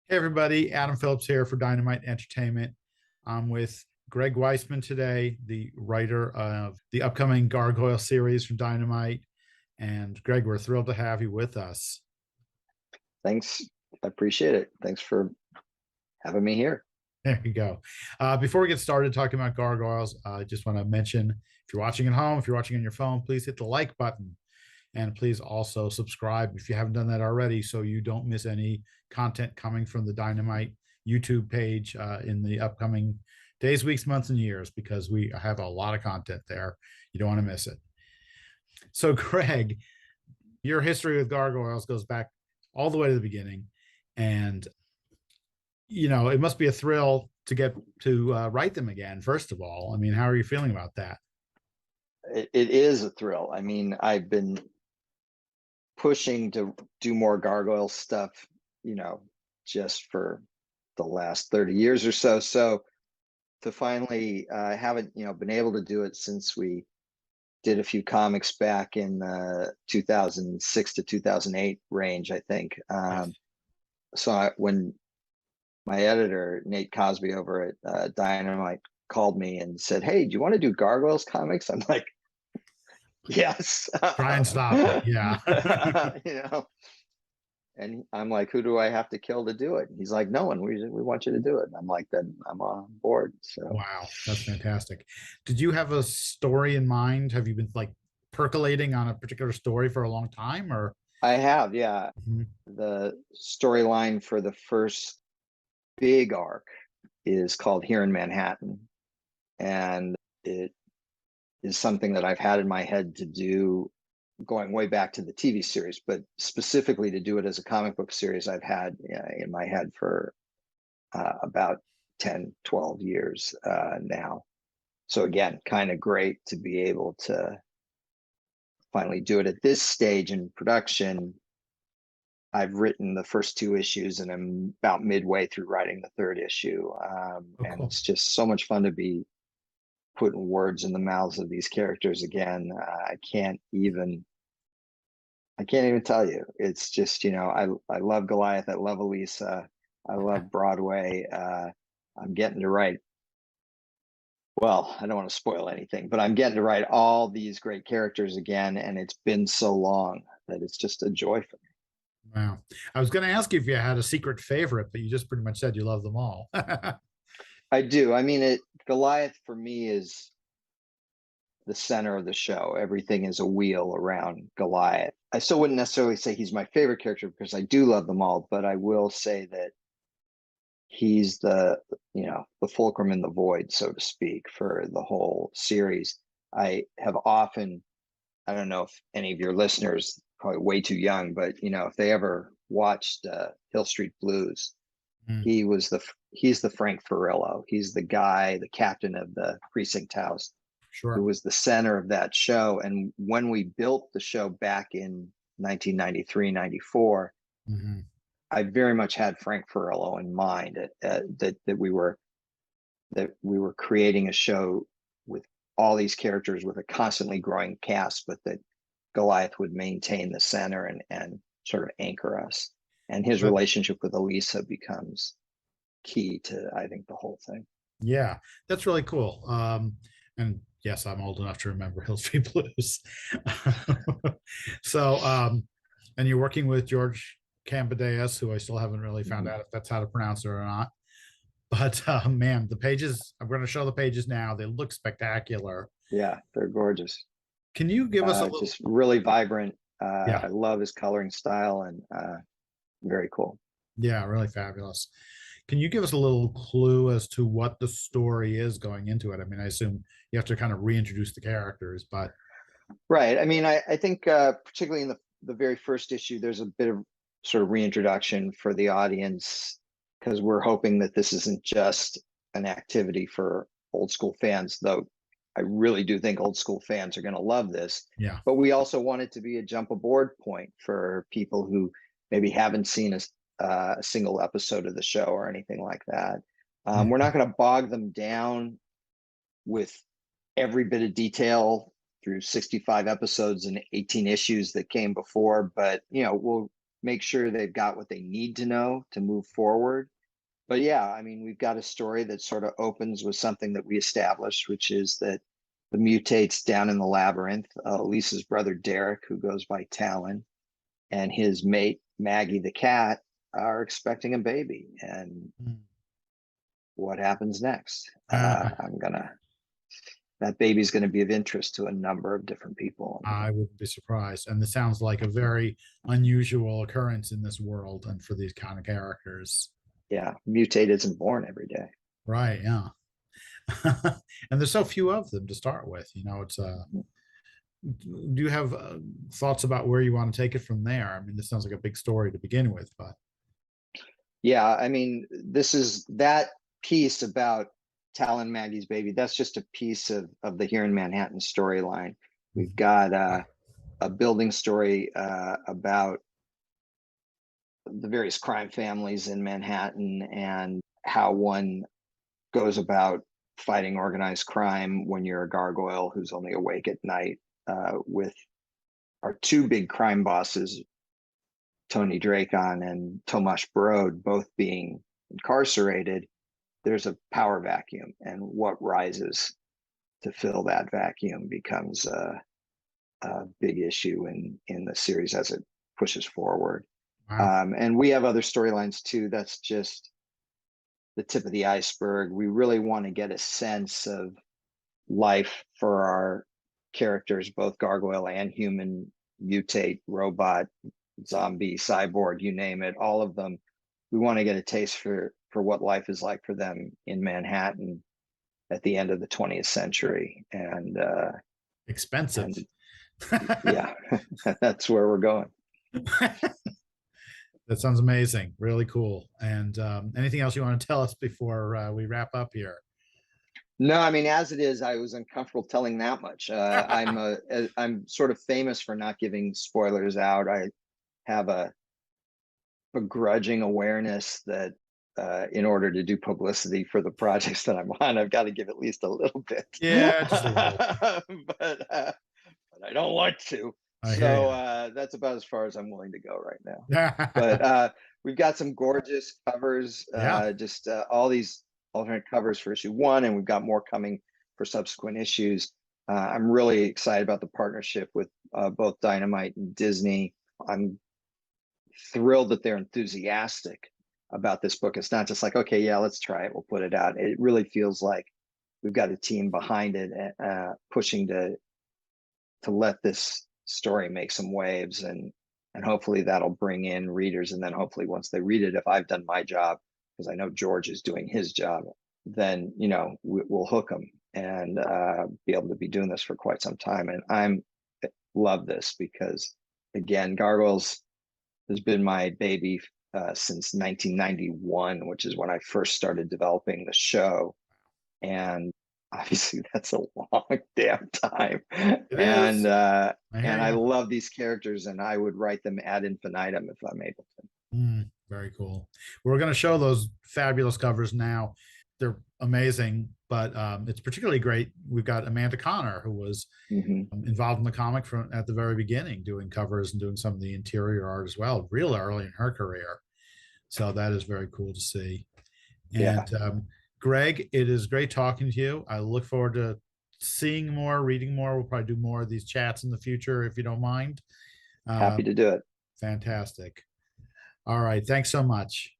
Hey everybody, Adam Phillips here for Dynamite Entertainment. I'm with Greg Weisman today, the writer of the upcoming Gargoyle series from Dynamite. And Greg, we're thrilled to have you with us. Thanks. I appreciate it. Thanks for having me here. There you go. Before we get started talking about Gargoyles, I just want to mention if you're watching at home, if you're watching on your phone, please hit the like button. And please also subscribe if you haven't done that already so you don't miss any content coming from the Dynamite YouTube page in the upcoming days, weeks, months, and years, because we have a lot of content there. You don't want to miss it. So, Greg, your history with Gargoyles goes back all the way to the beginning. And, it must be a thrill to get to write them again, first of all. I mean, how are you feeling about that? It is a thrill. I mean, I've been pushing to do more gargoyle stuff, you know, just for the last 30 years or so. So to finally haven't, been able to do it since we did a few comics back in 2006 to 2008 range, I think. Yes. When my editor, Nate Cosby over at Dynamite, called me and said, "Hey, do you want to do Gargoyles comics?" I'm like, "Yes." Try and stop it. Yeah. you know, and I'm like, "Who do I have to kill to do it?" And he's like, "No one. We want you to do it." And I'm like, "Then I'm on board." So Wow, that's fantastic. Did you have a story in mind? Have you been like percolating on a particular story for a long time or? I have, yeah, Mhm. the storyline for the first big arc is called Here in Manhattan, and it is something that I've had in my head to do going way back to the TV series, but specifically to do it as a comic book series, I've had in my head for about 10, 12 years now. So again, kind of great to be able to finally do it at this stage in production. I've written the first two issues and I'm about midway through writing the third issue. Oh, And cool. it's just so much fun to be putting words in the mouths of these characters again. I can't even tell you. It's just, I love Goliath. I love Elisa. I love Broadway. I'm getting to write. Well, I don't want to spoil anything, but I'm getting to write all these great characters again, and it's been so long that it's just a joy for me. Wow. I was going to ask you if you had a secret favorite, but you just pretty much said you love them all. I do. I mean, Goliath for me is the center of the show. Everything is a wheel around Goliath. I still wouldn't necessarily say he's my favorite character because I do love them all, but I will say that he's the fulcrum in the void, so to speak, for the whole series. I have often, I don't know if any of your listeners, probably way too young, but if they ever watched Hill Street Blues, Mm, he's the Frank Furillo. He's the guy, the captain of the precinct house, who sure. was the center of that show. And when we built the show back in 1993, 94, Hmm. I very much had Frank Furillo in mind, that we were creating a show with all these characters with a constantly growing cast, but that Goliath would maintain the center and sort of anchor us. And his But relationship with Elisa becomes key to, I think, the whole thing. yeah, that's really cool. And yes, I'm old enough to remember Hill Street Blues. So, and you're working with George Cambadeas, who I still haven't really found Mm-hmm. out if that's how to pronounce it or not. But man, the pages, I'm going to show the pages now. They look spectacular. Yeah, they're gorgeous. Can you give us a little? Just really vibrant. Yeah, I love his coloring style and very cool. yeah, really fabulous. Can you give us a little clue as to what the story is going into it? I mean, I assume you have to kind of reintroduce the characters, but Right. I mean, I think particularly in the very first issue, there's a bit of sort of reintroduction for the audience because we're hoping that this isn't just an activity for old school fans, though I really do think old school fans are going to love this. yeah. But we also want it to be a jump aboard point for people who maybe haven't seen a single episode of the show or anything like that. We're Mhm. not going to bog them down with every bit of detail through 65 episodes and 18 issues that came before, but we'll make sure they've got what they need to know to move forward. But yeah, I mean, we've got a story that sort of opens with something that we established, which is that the mutates down in the labyrinth. Lisa's brother Derek, who goes by Talon, and his mate Maggie the cat are expecting a baby. And Mm. what happens next? Uh, That baby's going to be of interest to a number of different people. I wouldn't be surprised. And this sounds like a very unusual occurrence in this world and for these kind of characters. Yeah, mutate isn't born every day. Right. Yeah. And there's so few of them to start with. It's do you have thoughts about where you want to take it from there? I mean, this sounds like a big story to begin with, but Yeah, I mean, this is that piece about Talon Maggie's baby. That's just a piece of the Here in Manhattan storyline. We've got a building story about the various crime families in Manhattan and how one goes about fighting organized crime when you're a gargoyle who's only awake at night, with our two big crime bosses, Tony Dracon and Tomasz Brod, both being incarcerated. There's a power vacuum, and what rises to fill that vacuum becomes a big issue in the series as it pushes forward. wow. And we have other storylines too. That's just the tip of the iceberg. We really want to get a sense of life for our characters, both gargoyle and human, mutate, robot, zombie, cyborg, you name it, all of them. We want to get a taste for what life is like for them in Manhattan at the end of the 20th century. Expensive. And yeah, that's where we're going. That sounds amazing. Really cool. And anything else you want to tell us before we wrap up here? No, I mean, as it is, I was uncomfortable telling that much. I'm sort of famous for not giving spoilers out. I have a begrudging awareness that in order to do publicity for the projects that I'm on, I've got to give at least a little bit. Yeah, just a little. But I don't want to. I hear So you. that's about as far as I'm willing to go right now. But Yeah. we've got some gorgeous covers, just all these alternate covers for issue one, and we've got more coming for subsequent issues. I'm really excited about the partnership with both Dynamite and Disney. I'm thrilled that they're enthusiastic about this book. It's not just like, okay, yeah, let's try it, we'll put it out. It really feels like we've got a team behind it, pushing to let this story make some waves, and hopefully that'll bring in readers. And then hopefully once they read it, if I've done my job, because I know George is doing his job, then we'll hook them and be able to be doing this for quite some time. And I'm love this because, again, Gargoyles has been my baby since 1991, which is when I first started developing the show. And obviously that's a long damn time. It And is. uh, I hear and I you. love these characters, and I would write them ad infinitum if I'm able to. Very cool. We're going to show those fabulous covers now. They're amazing, but it's particularly great. We've got Amanda Connor, who was Mm-hmm. involved in the comic from at the very beginning, doing covers and doing some of the interior art as well, real early in her career. So that is very cool to see. Yeah, And Greg, it is great talking to you. I look forward to seeing more, reading more. We'll probably do more of these chats in the future if you don't mind. happy Um, to do it. Fantastic. All right. Thanks so much.